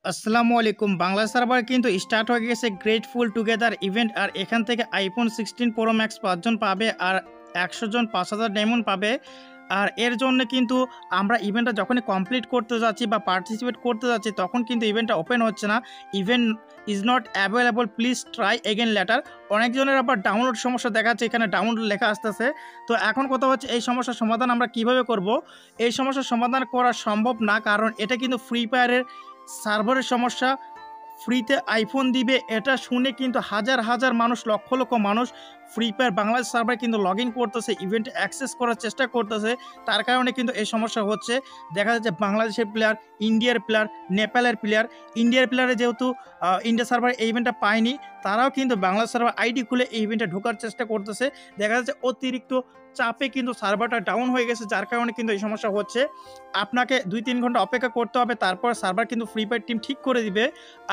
আসসালামু আলাইকুম। বাংলা সার্ভার কিন্তু স্টার্ট হয়ে গেছে গ্রেটফুল টুগেদার ইভেন্ট। আর এখান থেকে আইফোন 16 প্রো ম্যাক্স 5 জন পাবে আর 100 জন 5000 ডায়মন্ড পাবে। আর এর জন্য কিন্তু আমরা ইভেন্টটা যখনই কমপ্লিট করতে যাচ্ছি বা পার্টিসিপেট করতে যাচ্ছি তখন কিন্তু ইভেন্টটা ওপেন হচ্ছে না। Event is not available, please try again letter. অনেকজনের আবার ডাউনলোড সমস্যা দেখাচ্ছে, এখানে ডাউনলোড লেখা আসতেছে। তো এখন কথা হচ্ছে এই সমস্যার সমাধান আমরা কিভাবে করব। এই সমস্যার সমাধান করা সম্ভব না, কারণ এটা কিন্তু ফ্রি ফায়ারের সার্ভারের সমস্যা। ফ্রিতে আইফোন দিবে এটা শুনে কিন্তু হাজার হাজার মানুষ, লক্ষ লক্ষ মানুষ ফ্রি ফায়ার বাংলাদেশ সার্ভারে কিন্তু লগ ইন করতেছে, ইভেন্ট অ্যাক্সেস করার চেষ্টা করতেছে। তার কারণে কিন্তু এই সমস্যা হচ্ছে। দেখা যাচ্ছে বাংলাদেশের প্লেয়ার, ইন্ডিয়ার প্লেয়ার, নেপালের প্লেয়ার, ইন্ডিয়ার প্লেয়ারে যেহেতু ইন্ডিয়া সার্ভার এই ইভেন্টটা পায়নি, তারাও কিন্তু বাংলাদেশ সার্ভার আইডি খুলে এই ইভেন্টে ঢোকার চেষ্টা করতেছে। দেখা যাচ্ছে অতিরিক্ত চাপে কিন্তু সার্ভারটা ডাউন হয়ে গেছে, যার কারণে কিন্তু এই সমস্যা হচ্ছে। আপনাকে 2-3 ঘন্টা অপেক্ষা করতে হবে, তারপর সার্ভার কিন্তু ফ্রি ফায়ার টিম ঠিক করে দিবে।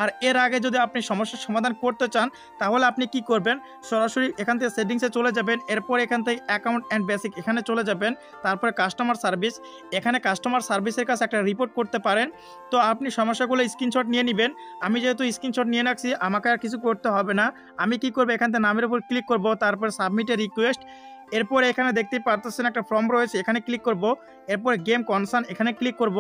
আর এর আগে যদি আপনি সমস্যার সমাধান করতে চান তাহলে আপনি কি করবেন, সরাসরি এখান থেকে সেটিংসে চলে যাবেন। এরপর এখান থেকে অ্যাকাউন্ট অ্যান্ড বেসিক এখানে চলে যাবেন। তারপরে কাস্টমার সার্ভিস, এখানে কাস্টমার সার্ভিসের কাছে একটা রিপোর্ট করতে পারেন। তো আপনি সমস্যাগুলো স্ক্রিনশট নিয়ে নেবেন। আমি যেহেতু স্ক্রিনশট নিয়ে রাখছি, আমাকে আর কিছু করতে হবে না। আমি কি করবো, এখান থেকে নামের উপর ক্লিক করব, তারপর সাবমিটে রিকোয়েস্ট। এরপরে এখানে দেখতেই পারতেছেন একটা ফর্ম রয়েছে, এখানে ক্লিক করব। এরপরে গেম কনসার্ন এখানে ক্লিক করব।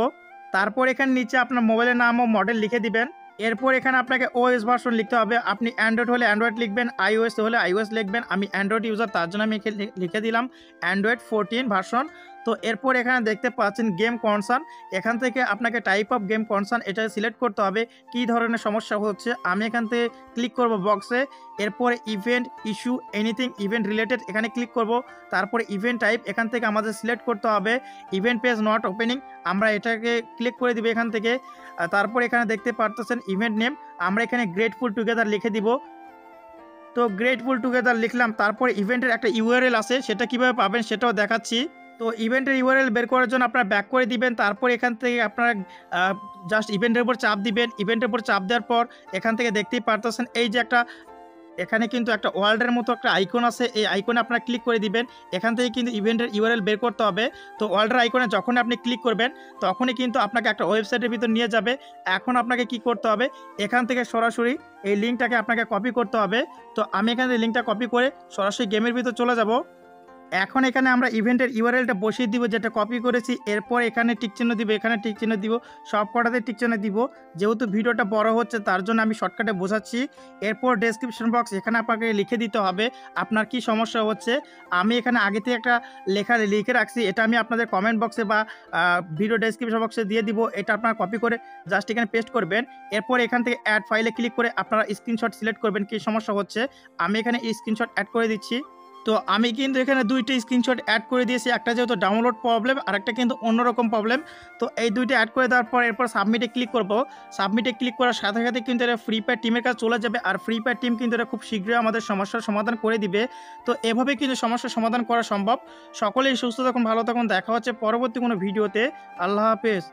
তারপর এখানে নিচে আপনার মোবাইলের নাম ও মডেল লিখে দিবেন। এরপর এখানে আপনাকে ওএস ভার্সন লিখতে হবে। আপনি অ্যান্ড্রয়েড হলে অ্যান্ড্রয়েড লিখবেন, আইওএস হলে আইওএস লিখবেন। আমি অ্যান্ড্রয়েড ইউজার, তার জন্য আমি লিখে দিলাম অ্যান্ড্রয়েড 14 ভার্সন। তো এরপর এখানে দেখতে পাচ্ছেন গেম কনসার্ন, এখান থেকে আপনাকে টাইপ অফ গেম কনসার্ন এটা সিলেক্ট করতে হবে, কী ধরনের সমস্যা হচ্ছে। আমি এখান থেকে ক্লিক করব বক্সে। এরপরে event issue anything event related এখানে ক্লিক করব। তারপরে ইভেন্ট টাইপ এখান থেকে আমাদের সিলেক্ট করতে হবে ইভেন্ট পেজ নট ওপেনিং, আমরা এটাকে ক্লিক করে দিব এখান থেকে। তারপর এখানে দেখতে পারতেছেন ইভেন্ট নেম, আমরা এখানে গ্রেটফুল টুগেদার লিখে দিব। তো গ্রেটফুল টুগেদার লিখলাম। তারপর ইভেন্টের একটা ইউআরএল আছে, সেটা কিভাবে পাবেন সেটাও দেখাচ্ছি। তো ইভেন্টের ইউআরএল বের করার জন্য আপনারা ব্যাক করে দিবেন। তারপর এখান থেকে আপনারা জাস্ট ইভেন্টের উপর চাপ দিবেন। ইভেন্টের উপর চাপ দেওয়ার পর এখান থেকে দেখতেই পারতেছেন এই যে একটা, এখানে কিন্তু একটা ওয়ার্ল্ডের মতো একটা আইকন আছে, এই আইকনে আপনারা ক্লিক করে দিবেন। এখান থেকে কিন্তু ইভেন্টের ইউআরএল বের করতে হবে। তো ওয়ার্ল্ডের আইকনে যখন আপনি ক্লিক করবেন তখনই কিন্তু আপনাকে একটা ওয়েবসাইটের ভিতর নিয়ে যাবে। এখন আপনাকে কি করতে হবে, এখান থেকে সরাসরি এই লিঙ্কটাকে আপনাকে কপি করতে হবে। তো আমি এখানে লিঙ্কটা কপি করে সরাসরি গেমের ভিতর চলে যাব। এখন এখানে আমরা ইভেন্টের ইউআরএলটা বসিয়ে দিব, যেটা কপি করেছি। এরপর এখানে টিক চিহ্ন দিব, এখানে টিক চিহ্ন দিব, সব কটাতে টিক চিহ্ন দিব। যেহেতু ভিডিওটা বড় হচ্ছে তার জন্য আমি শর্টকাটে বোঝাচ্ছি। এরপর ডেসক্রিপশন বক্স এখানে আপনাকে লিখে দিতে হবে আপনার কি সমস্যা হচ্ছে। আমি এখানে আগে থেকে একটা লেখা লিখে রাখছি, এটা আমি আপনাদের কমেন্ট বক্সে বা ভিডিও ডেসক্রিপশন বক্সে দিয়ে দিব। এটা আপনারা কপি করে জাস্ট এখানে পেস্ট করবেন। এরপর এখান থেকে অ্যাড ফাইলে ক্লিক করে আপনারা স্ক্রিনশট সিলেক্ট করবেন কি সমস্যা হচ্ছে। আমি এখানে স্ক্রিনশট অ্যাড করে দিচ্ছি। তো আমি কিন্তু এখানে দুইটা স্ক্রিনশট অ্যাড করে দিয়েছি, একটা যেহেতু ডাউনলোড প্রবলেম আর একটা কিন্তু অন্যরকম প্রবলেম। তো এই দুইটা অ্যাড করে দেওয়ার পর এরপর সাবমিটে ক্লিক করব। সাবমিটে ক্লিক করার সাথে সাথে কিন্তু এটা ফ্রি ফায়ার টিমের কাছে চলে যাবে, আর ফ্রি ফায়ার টিম কিন্তু এটা খুব শীঘ্রই আমাদের সমস্যার সমাধান করে দিবে। তো এভাবে কিন্তু সমস্যার সমাধান করা সম্ভব। সকলেই সুস্থ থাকুন, ভালো থাকুন, দেখা হচ্ছে পরবর্তী কোনো ভিডিওতে। আল্লাহ হাফেজ।